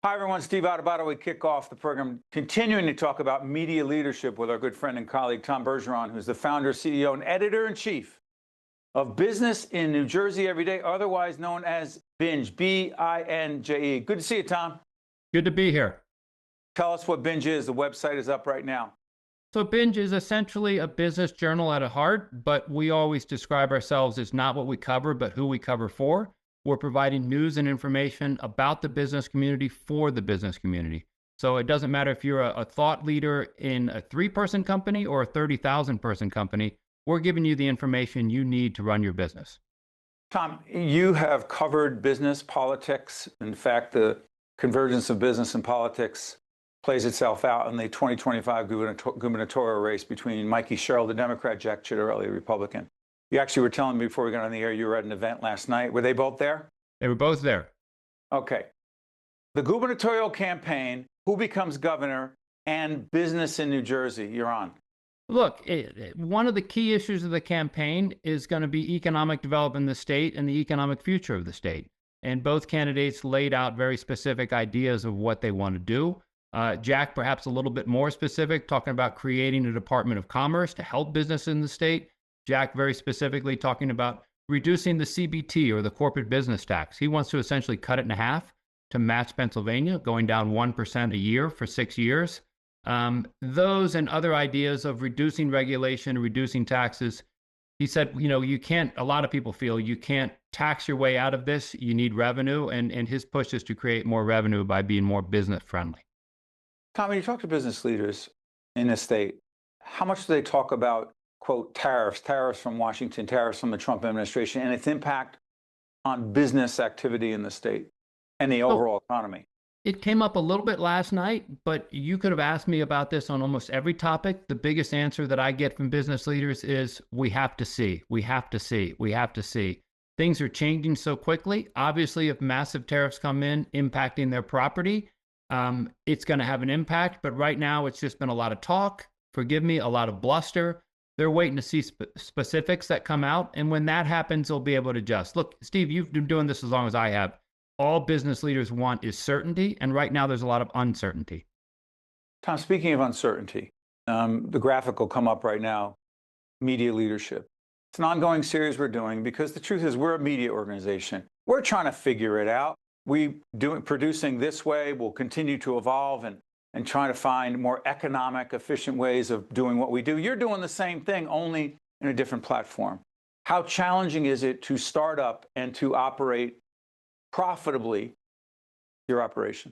Hi, everyone. Steve Adubato. We kick off the program continuing to talk about media leadership with our good friend and colleague, Tom Bergeron, who's the founder, CEO, and editor-in-chief of Business in New Jersey Every Day, otherwise known as BINJE, B-I-N-J-E. Good to see you, Tom. Good to be here. Tell us what BINJE is. The website is up right now. So BINJE is essentially a business journal at heart, but we always describe ourselves as not what we cover, but who we cover for. We're providing news and information about the business community for the business community. So it doesn't matter if you're a thought leader in a 3-person company or a 30,000-person company, we're giving you the information you need to run your business. Tom, you have covered business, politics. In fact, the convergence of business and politics plays itself out in the 2025 gubernatorial race between Mikey Sherrill, the Democrat, Jack Ciattarelli, the Republican. You actually were telling me before we got on the air you were at an event last night. Were they both there? They were both there. Okay. The gubernatorial campaign, who becomes governor, and business in New Jersey. You're on. Look, one of the key issues of the campaign is going to be economic development in the state and the economic future of the state. And both candidates laid out very specific ideas of what they want to do. Jack, perhaps a little bit more specific, talking about creating a Department of Commerce to help business in the state. Jack very specifically talking about reducing the CBT, or the corporate business tax. He wants to essentially cut it in half to match Pennsylvania, going down 1% a year for 6 years. Those and other ideas of reducing regulation, reducing taxes. He said, you can't, a lot of people feel you can't tax your way out of this. You need revenue. And his push is to create more revenue by being more business friendly. Tom, when you talk to business leaders in the state, how much do they talk about, quote, tariffs from Washington, tariffs from the Trump administration, and its impact on business activity in the state and the overall economy? It came up a little bit last night, but you could have asked me about this on almost every topic. The biggest answer that I get from business leaders is, we have to see, we have to see, we have to see. Things are changing so quickly. Obviously, if massive tariffs come in impacting their property, it's going to have an impact. But right now, it's just been a lot of talk, forgive me, a lot of bluster. They're waiting to see specifics that come out. And when that happens, they'll be able to adjust. Look, Steve, you've been doing this as long as I have. All business leaders want is certainty. And right now, there's a lot of uncertainty. Tom, speaking of uncertainty, the graphic will come up right now, media leadership. It's an ongoing series we're doing because the truth is we're a media organization. We're trying to figure it out. Producing this way will continue to evolve and trying to find more economic, efficient ways of doing what we do. You're doing the same thing, only in a different platform. How challenging is it to start up and to operate profitably your operation?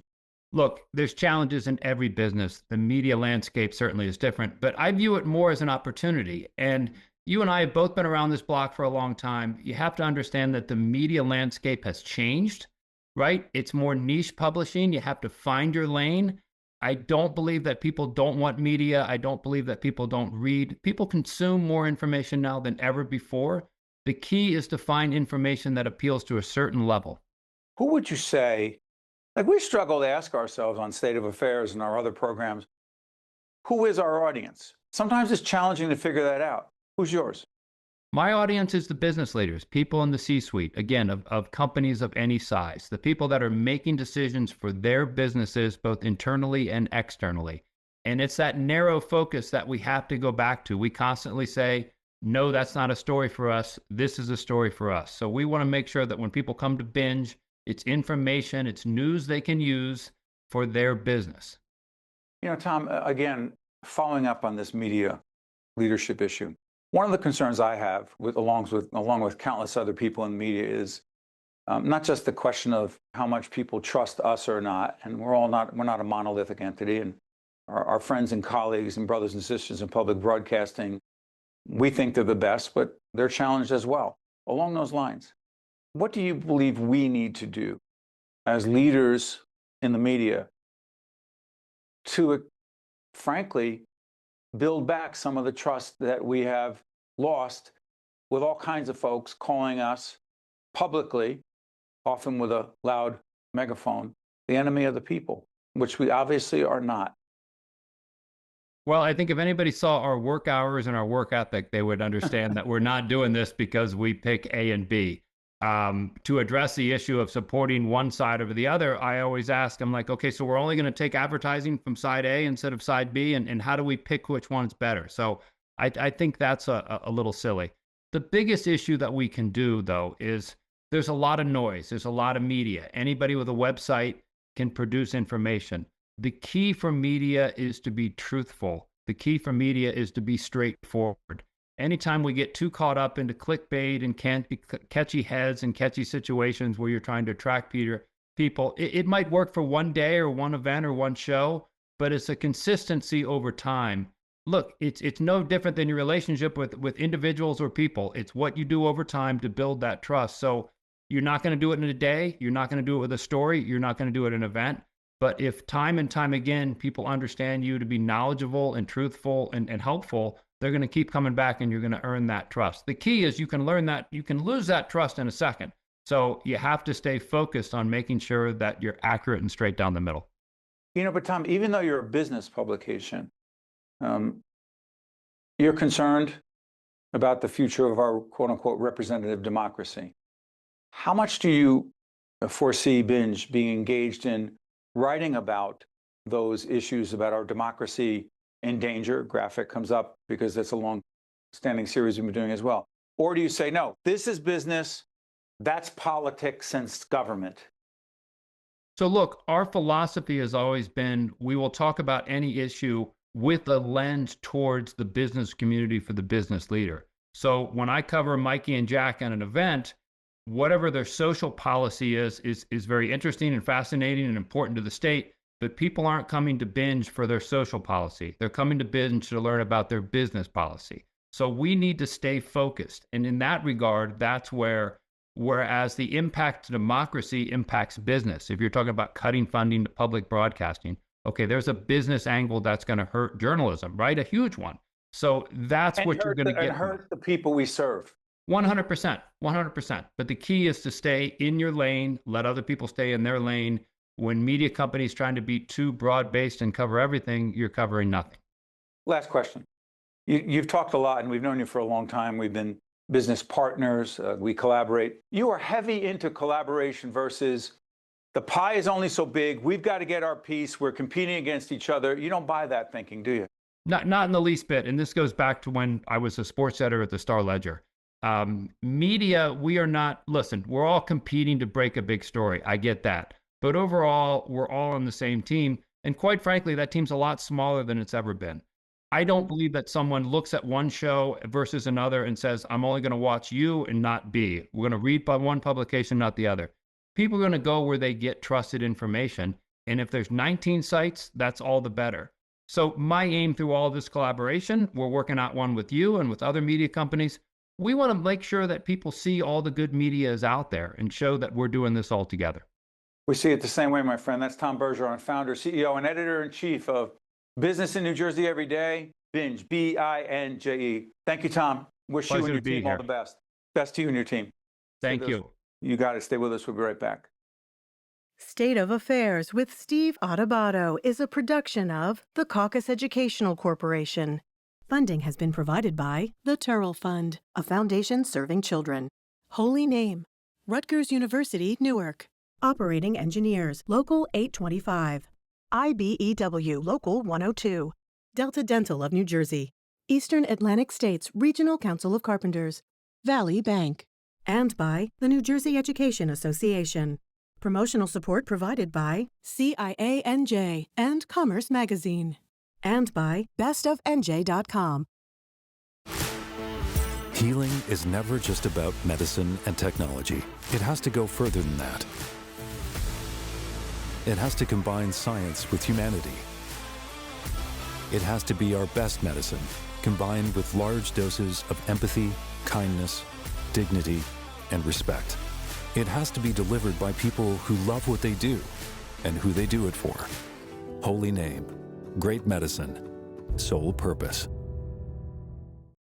Look, there's challenges in every business. The media landscape certainly is different, but I view it more as an opportunity. And you and I have both been around this block for a long time. You have to understand that the media landscape has changed, right? It's more niche publishing. You have to find your lane. I don't believe that people don't want media. I don't believe that people don't read. People consume more information now than ever before. The key is to find information that appeals to a certain level. Who would you say, like we struggle to ask ourselves on State of Affairs and our other programs, who is our audience? Sometimes it's challenging to figure that out. Who's yours? My audience is the business leaders, people in the C-suite, again, of companies of any size, the people that are making decisions for their businesses, both internally and externally. And it's that narrow focus that we have to go back to. We constantly say, no, that's not a story for us. This is a story for us. So we want to make sure that when people come to BINJE, it's information, it's news they can use for their business. Tom, again, following up on this media leadership issue, one of the concerns I have, along with countless other people in the media, is not just the question of how much people trust us or not, and we're not a monolithic entity, and our friends and colleagues and brothers and sisters in public broadcasting, we think they're the best, but they're challenged as well. Along those lines, what do you believe we need to do as leaders in the media to, frankly, build back some of the trust that we have lost with all kinds of folks calling us publicly, often with a loud megaphone, the enemy of the people, which we obviously are not? Well, I think if anybody saw our work hours and our work ethic, they would understand that we're not doing this because we pick A and B. to address the issue of supporting one side over the other, I always ask, I'm like, okay, so we're only going to take advertising from side A instead of side B, and how do we pick which one's better? So I think that's a little silly. The biggest issue that we can do, though, is there's a lot of noise. There's a lot of media. Anybody with a website can produce information. The key for media is to be truthful. The key for media is to be straightforward. Anytime we get too caught up into clickbait and can't be catchy heads and catchy situations where you're trying to attract people, it might work for one day or one event or one show, but it's a consistency over time. Look, it's no different than your relationship with individuals or people. It's what you do over time to build that trust. So you're not going to do it in a day. You're not going to do it with a story. You're not going to do it in an event. But if time and time again, people understand you to be knowledgeable and truthful and helpful, they're going to keep coming back and you're going to earn that trust. The key is you can learn that, you can lose that trust in a second. So you have to stay focused on making sure that you're accurate and straight down the middle. But Tom, even though you're a business publication, you're concerned about the future of our quote unquote representative democracy. How much do you foresee BINJE being engaged in writing about those issues about our democracy in danger? Graphic comes up because that's a long-standing series we've been doing as well. Or do you say, no, this is business, that's politics and government? So look, our philosophy has always been, we will talk about any issue with a lens towards the business community for the business leader. So when I cover Mikey and Jack at an event, whatever their social policy is very interesting and fascinating and important to the state, but people aren't coming to BINJE for their social policy. They're coming to BINJE to learn about their business policy. So we need to stay focused. And in that regard, that's whereas the impact to democracy impacts business. If you're talking about cutting funding to public broadcasting, okay, there's a business angle that's going to hurt journalism, right? A huge one. So that's what you're going to get. And hurt the people we serve. 100%, 100%. But the key is to stay in your lane, let other people stay in their lane. When media companies trying to be too broad-based and cover everything, you're covering nothing. Last question. You've talked a lot, and we've known you for a long time. We've been business partners. We collaborate. You are heavy into collaboration versus the pie is only so big. We've got to get our piece. We're competing against each other. You don't buy that thinking, do you? Not in the least bit. And this goes back to when I was a sports editor at the Star-Ledger. Media, we are not, listen, we're all competing to break a big story. I get that. But overall, we're all on the same team. And quite frankly, that team's a lot smaller than it's ever been. I don't believe that someone looks at one show versus another and says, I'm only going to watch you and not B. We're going to read by one publication, not the other. People are going to go where they get trusted information. And if there's 19 sites, that's all the better. So my aim through all this collaboration, we're working out one with you and with other media companies. We want to make sure that people see all the good media is out there and show that we're doing this all together. We see it the same way, my friend. That's Tom Bergeron, founder, CEO, and editor-in-chief of Business in New Jersey Every Day, BINJE, BINJE. Thank you, Tom. Wish you and your team all the best. Best to you and your team. Thank you. You got it. Stay with us. We'll be right back. State of Affairs with Steve Adubato is a production of the Caucus Educational Corporation. Funding has been provided by the Turrell Fund, a foundation serving children. Holy Name, Rutgers University, Newark. Operating Engineers, Local 825. IBEW, Local 102. Delta Dental of New Jersey. Eastern Atlantic States Regional Council of Carpenters. Valley Bank. And by the New Jersey Education Association. Promotional support provided by CIANJ and Commerce Magazine. And by bestofnj.com. Healing is never just about medicine and technology. It has to go further than that. It has to combine science with humanity. It has to be our best medicine, combined with large doses of empathy, kindness, dignity, and respect. It has to be delivered by people who love what they do and who they do it for. Holy Name, great medicine, sole purpose.